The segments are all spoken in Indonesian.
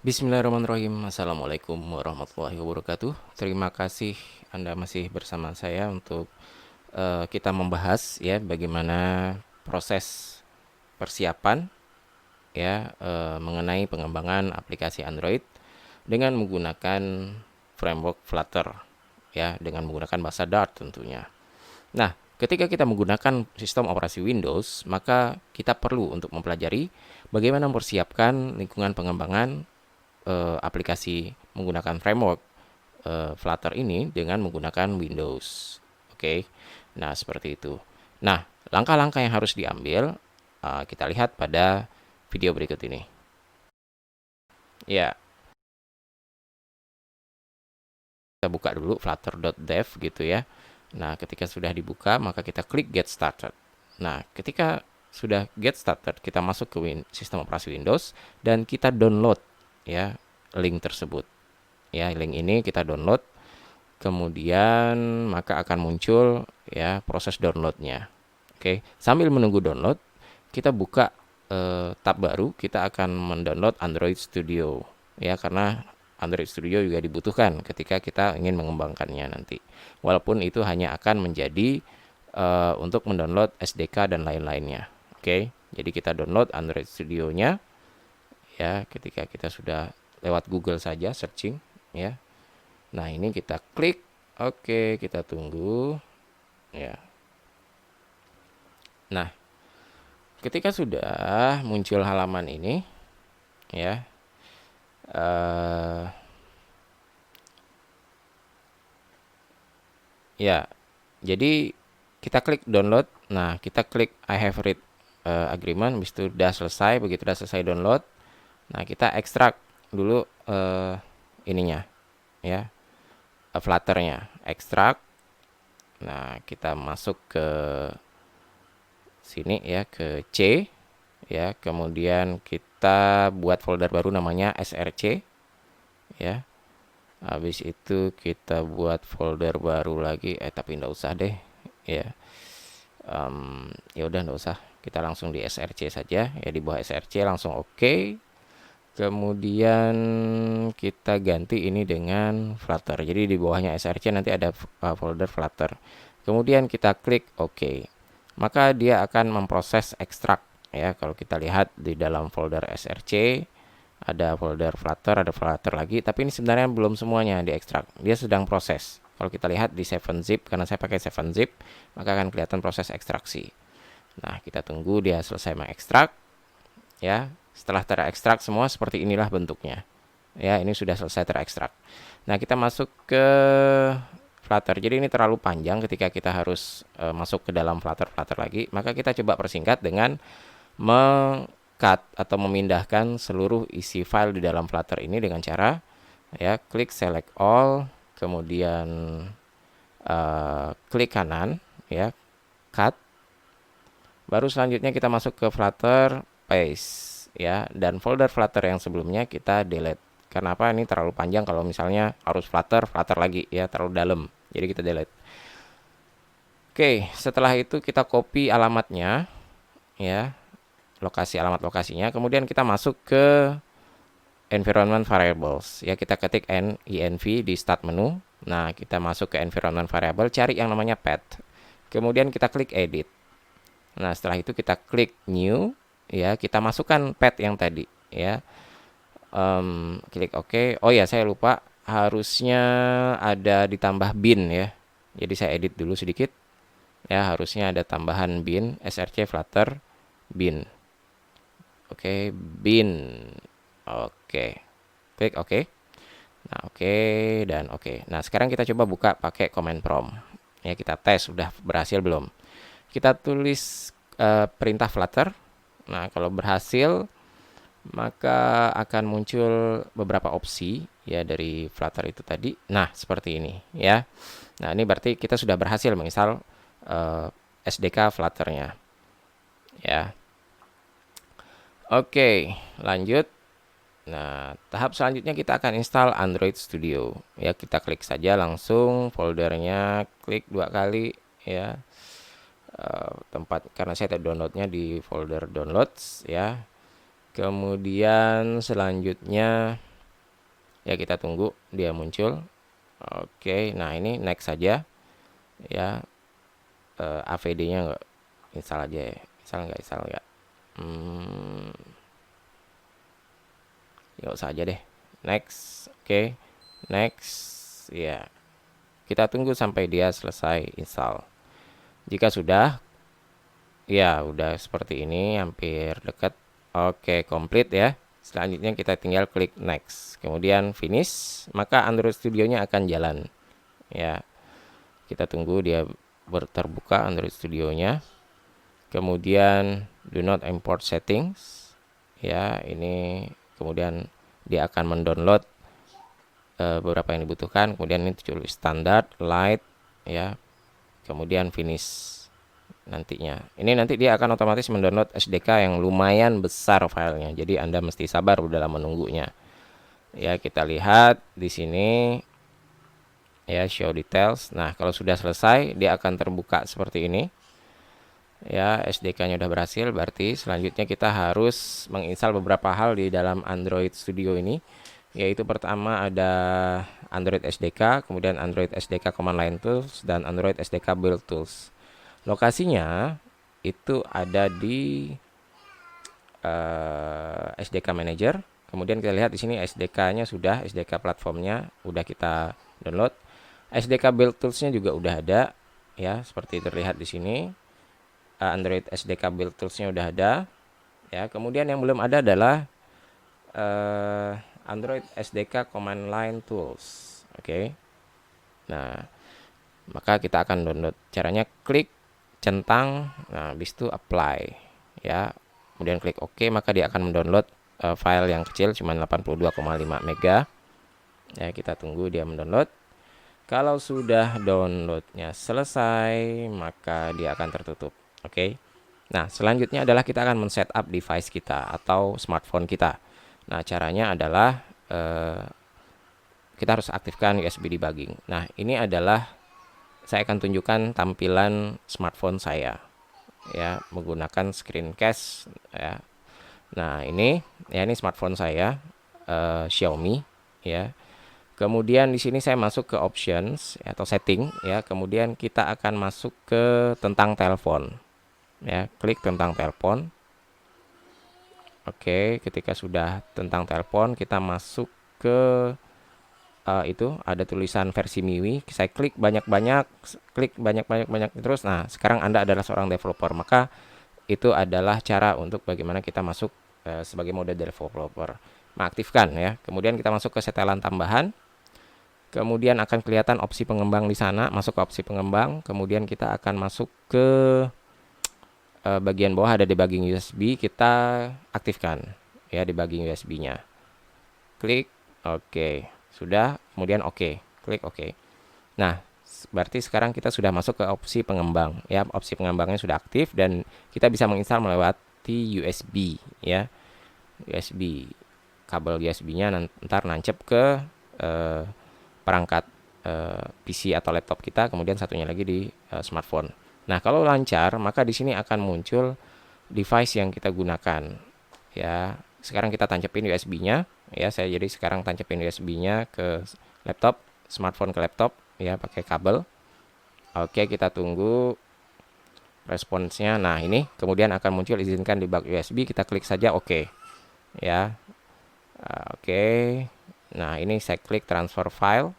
Bismillahirrahmanirrahim. Assalamualaikum warahmatullahi wabarakatuh. Terima kasih Anda masih bersama saya untuk kita membahas ya bagaimana proses persiapan ya mengenai pengembangan aplikasi Android dengan menggunakan framework Flutter ya dengan menggunakan bahasa Dart tentunya. Nah, ketika kita menggunakan sistem operasi Windows, maka kita perlu untuk mempelajari bagaimana mempersiapkan lingkungan pengembangan aplikasi menggunakan framework Flutter ini dengan menggunakan Windows. Oke, nah seperti itu. Nah, langkah-langkah yang harus diambil kita lihat pada video berikut ini. Ya, kita buka dulu flutter.dev gitu ya. Nah, ketika sudah dibuka, maka kita klik Get Started. Nah, ketika sudah Get Started, kita masuk ke sistem operasi Windows dan kita download ya link tersebut. Ya, link ini kita download, kemudian maka akan muncul ya proses downloadnya. Oke, sambil menunggu download, kita buka tab baru. Kita akan mendownload Android Studio ya, karena Android Studio juga dibutuhkan ketika kita ingin mengembangkannya nanti. Walaupun itu hanya akan menjadi untuk mendownload SDK dan lain-lainnya. Oke, jadi kita download Android Studio-nya ya ketika kita sudah lewat Google saja searching ya. Nah, ini kita klik. Oke, kita tunggu ya. Nah, ketika sudah muncul halaman ini ya, eh ya, jadi kita klik download. Nah, kita klik I have read agreement. Habis itu udah selesai. Begitu udah selesai download, nah kita ekstrak dulu ininya ya, Flutternya ekstrak. Nah, kita masuk ke sini ya, ke C ya, kemudian kita buat folder baru namanya src ya. Habis itu kita buat folder baru lagi, tapi nggak usah deh ya. Ya udah nggak usah, kita langsung di src saja ya, di bawah src langsung oke. Kemudian kita ganti ini dengan Flutter, jadi di bawahnya src nanti ada folder Flutter. Kemudian kita klik oke, maka dia akan memproses ekstrak ya. Kalau kita lihat di dalam folder src ada folder Flutter, ada Flutter lagi, tapi ini sebenarnya belum semuanya diekstrak, dia sedang proses. Kalau kita lihat di 7zip, karena saya pakai 7zip, maka akan kelihatan proses ekstraksi. Nah, kita tunggu dia selesai mengekstrak ya. Setelah terekstrak semua seperti inilah bentuknya ya, ini sudah selesai terekstrak. Nah, kita masuk ke Flutter. Jadi ini terlalu panjang ketika kita harus masuk ke dalam Flutter lagi, maka kita coba persingkat dengan cut atau memindahkan seluruh isi file di dalam Flutter ini dengan cara ya klik select all, kemudian klik kanan ya, cut. Baru selanjutnya kita masuk ke Flutter paste ya, dan folder Flutter yang sebelumnya kita delete. Kenapa? Ini terlalu panjang kalau misalnya harus Flutter lagi ya, terlalu dalam. Jadi kita delete. Oke, setelah itu kita copy alamatnya ya, alamat lokasinya. Kemudian kita masuk ke environment variables ya, kita ketik env di start menu. Nah, kita masuk ke environment variable, cari yang namanya path, kemudian kita klik edit. Nah, setelah itu kita klik new ya, kita masukkan path yang tadi ya. Klik OK. Oh ya, saya lupa, harusnya ada ditambah bin ya, jadi saya edit dulu sedikit ya. Harusnya ada tambahan bin, src flutter bin. Oke, bin. Oke, klik OK. Nah, oke dan oke. Nah, sekarang kita coba buka pakai command prompt ya, kita tes sudah berhasil belum. Kita tulis perintah flutter. Nah, kalau berhasil maka akan muncul beberapa opsi ya dari Flutter itu tadi. Nah, seperti ini ya. Nah, ini berarti kita sudah berhasil menginstal SDK Flutternya ya. Oke, lanjut. Nah, tahap selanjutnya kita akan install Android Studio ya. Kita klik saja langsung foldernya, klik 2 kali ya. Tempat, karena saya downloadnya di folder downloads ya. Kemudian selanjutnya Ya, kita tunggu dia muncul. Oke, nah ini next saja ya. AVD-nya nggak install aja ya. Install nggak. Hmm, nggak usah aja deh. Next, oke, next, ya. Kita tunggu sampai dia selesai install. Jika sudah, ya udah seperti ini, hampir dekat. Oke, komplit ya. Selanjutnya kita tinggal klik next, kemudian finish, maka Android Studio-nya akan jalan. Ya, kita tunggu dia terbuka Android Studio-nya. Kemudian do not import settings. Ya, ini kemudian dia akan mendownload beberapa yang dibutuhkan. Kemudian ini tulis standar, light, ya. Kemudian finish nantinya. Ini nanti dia akan otomatis mendownload SDK yang lumayan besar filenya. Jadi Anda mesti sabar dalam menunggunya. Ya, kita lihat di sini ya, show details. Nah, kalau sudah selesai dia akan terbuka seperti ini. Ya, SDK-nya udah berhasil, berarti selanjutnya kita harus menginstal beberapa hal di dalam Android Studio ini. Yaitu pertama ada Android SDK, kemudian Android SDK Command Line Tools, dan Android SDK Build Tools. Lokasinya itu ada di SDK Manager. Kemudian kita lihat di sini SDK-nya sudah, SDK platformnya udah kita download. SDK Build Tools-nya juga udah ada, ya, seperti terlihat di sini. Android SDK Build Tools-nya udah ada, ya. Kemudian yang belum ada adalah Android SDK Command Line Tools. Oke. Nah, maka kita akan download. Caranya klik centang, nah habis itu apply, ya. Kemudian klik OK, maka dia akan mendownload file yang kecil, cuma 82,5 mega. Ya, kita tunggu dia mendownload. Kalau sudah downloadnya selesai, maka dia akan tertutup. Oke. Nah, selanjutnya adalah kita akan men-setup device kita atau smartphone kita. Nah, caranya adalah kita harus aktifkan USB debugging. Nah, ini adalah saya akan tunjukkan tampilan smartphone saya, ya, menggunakan screencast, ya. Nah, ini smartphone saya, Xiaomi, ya. Kemudian di sini saya masuk ke options, ya, atau setting, ya. Kemudian kita akan masuk ke tentang telepon, ya. Klik tentang telepon. Oke, ketika sudah tentang telepon, kita masuk ke itu ada tulisan versi MIUI. Saya klik banyak-banyak, terus. Nah, sekarang Anda adalah seorang developer, maka itu adalah cara untuk bagaimana kita masuk sebagai mode developer. Mengaktifkan, ya. Kemudian kita masuk ke setelan tambahan. Kemudian akan kelihatan opsi pengembang di sana, masuk ke opsi pengembang. Kemudian kita akan masuk ke bagian bawah ada debugging USB, kita aktifkan, ya, debugging USB-nya. Klik OK. Sudah, kemudian OK. Klik OK. Nah, berarti sekarang kita sudah masuk ke opsi pengembang, ya. Opsi pengembangnya sudah aktif dan kita bisa menginstal melewati USB, ya. USB. Kabel USB-nya ntar nancep ke perangkat PC atau laptop kita, kemudian satunya lagi di smartphone. Nah, kalau lancar, maka di sini akan muncul device yang kita gunakan, ya. Sekarang kita tancapin USB-nya, ya. Saya jadi sekarang tancapin USB-nya ke laptop, smartphone ke laptop, ya, pakai kabel. Oke, kita tunggu responsnya. Nah, ini kemudian akan muncul izinkan debug USB, kita klik saja OK, ya. Oke. Nah, ini saya klik transfer file,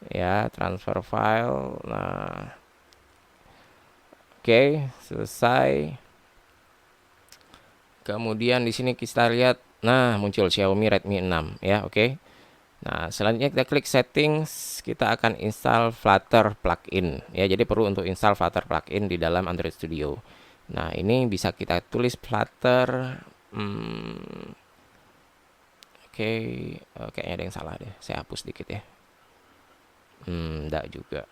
ya, transfer file. Nah, oke, selesai. Kemudian di sini kita lihat, nah, muncul Xiaomi Redmi 6, ya. Oke. Nah, selanjutnya kita klik settings, kita akan install Flutter plugin, ya. Jadi perlu untuk install Flutter plugin di dalam Android Studio. Nah, ini bisa kita tulis Flutter. Oke, kayaknya ada yang salah deh. Saya hapus dikit ya. Enggak juga.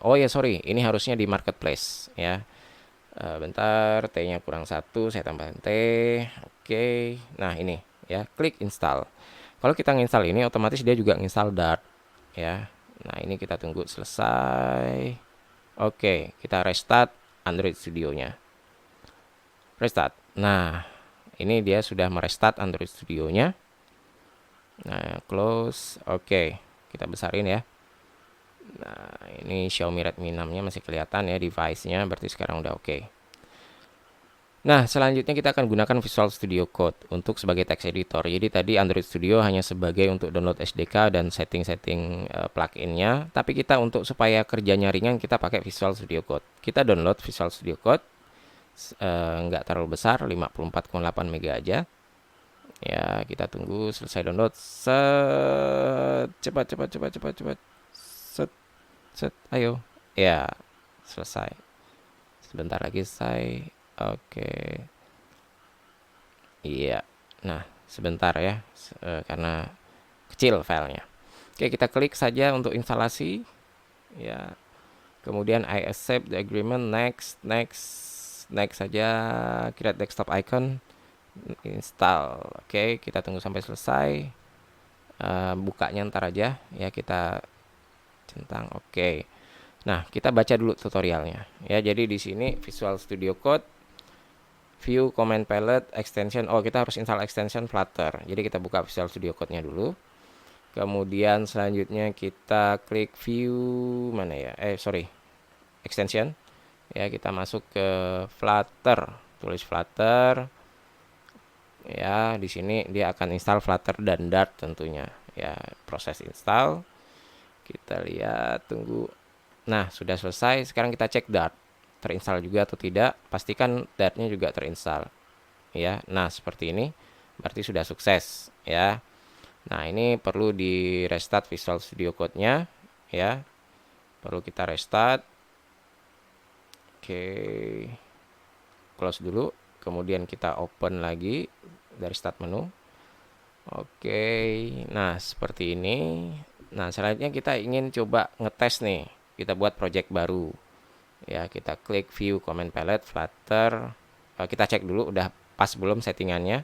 Oh ya, sorry, ini harusnya di marketplace, ya. Bentar, T-nya kurang satu, saya tambahkan T. Oke, nah ini, ya, klik install. Kalau kita nginstal ini, otomatis dia juga nginstal Dart, ya. Nah, ini kita tunggu selesai. Oke, kita restart Android Studio-nya. Restart. Nah, ini dia sudah merestart Android Studio-nya. Nah, close. Oke, kita besarin ya. Nah, ini Xiaomi Redmi 6-nya masih kelihatan ya device-nya, berarti sekarang udah oke. Nah, selanjutnya kita akan gunakan Visual Studio Code untuk sebagai text editor. Jadi tadi Android Studio hanya sebagai untuk download SDK dan setting-setting plugin-nya. Tapi kita untuk supaya kerjanya ringan, kita pakai Visual Studio Code. Kita download Visual Studio Code, nggak terlalu besar, 54,8 MB aja. Ya, kita tunggu selesai download. Cepat, cepat, cepat, cepat, cepat. Set, set, ayo. Ya, selesai. Sebentar lagi selesai. Oke. Iya. Nah, sebentar ya, karena kecil filenya. Oke, kita klik saja untuk instalasi. Ya. Kemudian I accept the agreement, next, next, next saja. Create desktop icon, install. Oke, kita tunggu sampai selesai. Bukanya ntar aja ya, kita centang. Oke. Nah, kita baca dulu tutorialnya. Ya, jadi di sini Visual Studio Code, View, Command Palette, Extension. Oh, kita harus install extension Flutter. Jadi kita buka Visual Studio Code-nya dulu. Kemudian selanjutnya kita klik View, mana ya? Extension. Ya, kita masuk ke Flutter. Tulis Flutter. Ya, di sini dia akan install Flutter dan Dart tentunya. Ya, proses install. Kita lihat, tunggu. Nah, sudah selesai. Sekarang kita cek Dart. Terinstall juga atau tidak. Pastikan Dart-nya juga terinstall. Ya, nah seperti ini. Berarti sudah sukses. Ya. Nah, ini perlu di restart Visual Studio Code-nya. Ya. Perlu kita restart. Oke. Close dulu. Kemudian kita open lagi dari start menu. Oke. Nah, seperti ini. Nah, selanjutnya kita ingin coba ngetes nih. Kita buat project baru. Ya, kita klik View, Command Palette, Flutter. Kita cek dulu udah pas belum settingannya.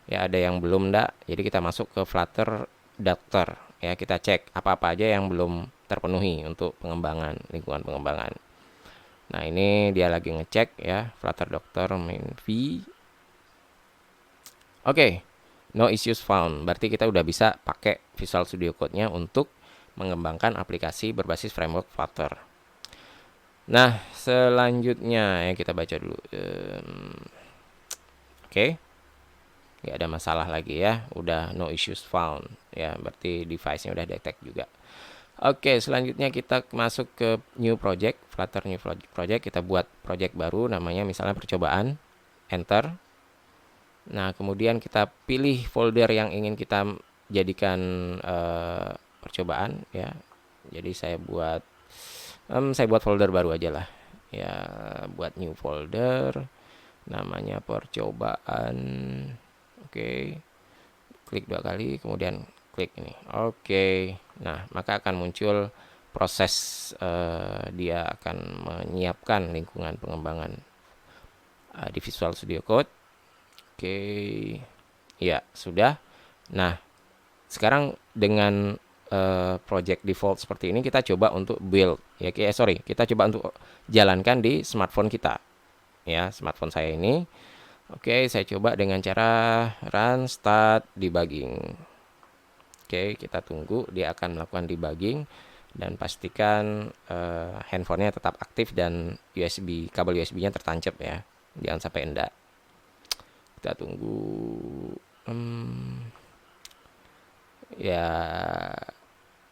Ya, ada yang belum enggak. Jadi kita masuk ke Flutter Doctor. Ya, kita cek apa-apa aja yang belum terpenuhi untuk pengembangan, lingkungan pengembangan. Nah, ini dia lagi ngecek ya, Flutter Doctor main V. Oke, no issues found. Berarti kita udah bisa pakai Visual Studio Code-nya untuk mengembangkan aplikasi berbasis framework Flutter. Nah, selanjutnya ya kita baca dulu. Oke, nggak ada masalah lagi ya. Udah no issues found. Ya, berarti device-nya udah detect juga. Oke, selanjutnya kita masuk ke new project, Flutter new project. Kita buat project baru, namanya misalnya percobaan. Enter. Nah, kemudian kita pilih folder yang ingin kita jadikan percobaan ya. Jadi saya buat folder baru aja lah. Ya, buat new folder namanya percobaan. Oke. Klik 2 kali, kemudian klik ini. Oke. Nah, maka akan muncul proses dia akan menyiapkan lingkungan pengembangan di Visual Studio Code. Oke. Ya, sudah. Nah, sekarang dengan project default seperti ini kita coba untuk build ya. Kita coba untuk jalankan di smartphone kita. Ya, smartphone saya ini. Oke, saya coba dengan cara run start debugging. Oke, kita tunggu dia akan melakukan debugging dan pastikan handphonenya tetap aktif dan kabel USB-nya tertancap ya. Jangan sampai endak. Kita tunggu. Ya,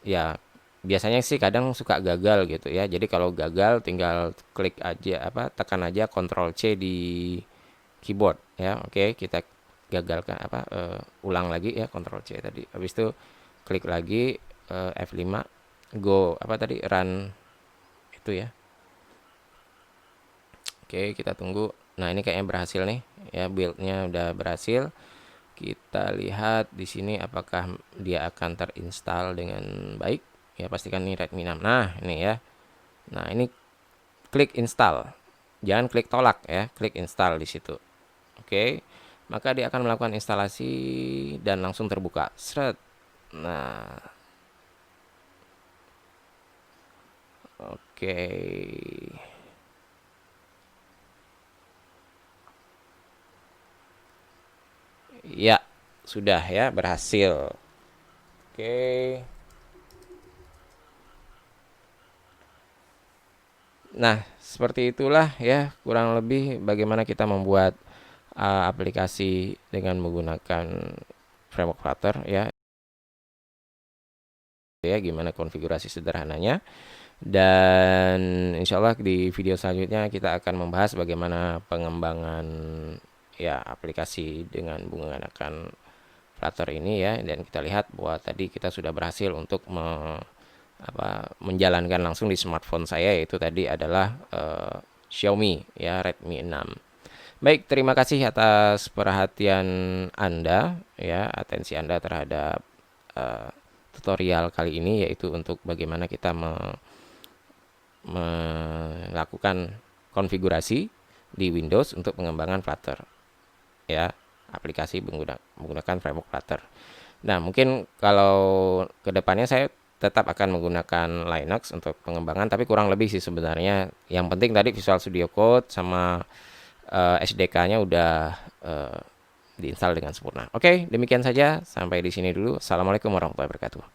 ya biasanya sih kadang suka gagal gitu ya. Jadi kalau gagal tinggal klik aja tekan aja Ctrl C di keyboard ya. Oke, kita gagalkan ulang lagi ya, Ctrl C tadi. Habis itu klik lagi F5 go run itu ya. Oke, kita tunggu. Nah, ini kayaknya berhasil nih ya, build-nya udah berhasil. Kita lihat di sini apakah dia akan terinstall dengan baik. Ya, pastikan ini Redmi 6. Nah, ini ya. Nah, ini klik install. Jangan klik tolak ya, klik install di situ. Oke. Maka dia akan melakukan instalasi dan langsung terbuka. Seret. Nah. Oke. Ya, sudah ya, berhasil. Oke. Nah, seperti itulah ya kurang lebih bagaimana kita membuat aplikasi dengan menggunakan framework Flutter ya. Ya, gimana konfigurasi sederhananya. Dan insya Allah di video selanjutnya kita akan membahas bagaimana pengembangan ya aplikasi dengan menggunakan Flutter ini ya. Dan kita lihat bahwa tadi kita sudah berhasil untuk menjalankan langsung di smartphone saya, yaitu tadi adalah Xiaomi ya Redmi 6. Baik, terima kasih atas perhatian Anda ya, atensi Anda terhadap eh, tutorial kali ini, yaitu untuk bagaimana kita melakukan konfigurasi di Windows untuk pengembangan Flutter ya, aplikasi menggunakan framework Flutter. Nah, mungkin kalau kedepannya saya tetap akan menggunakan Linux untuk pengembangan, tapi kurang lebih sih sebenarnya. Yang penting tadi Visual Studio Code sama SDK-nya udah diinstal dengan sempurna. Oke, demikian saja. Sampai di sini dulu. Assalamualaikum warahmatullahi wabarakatuh.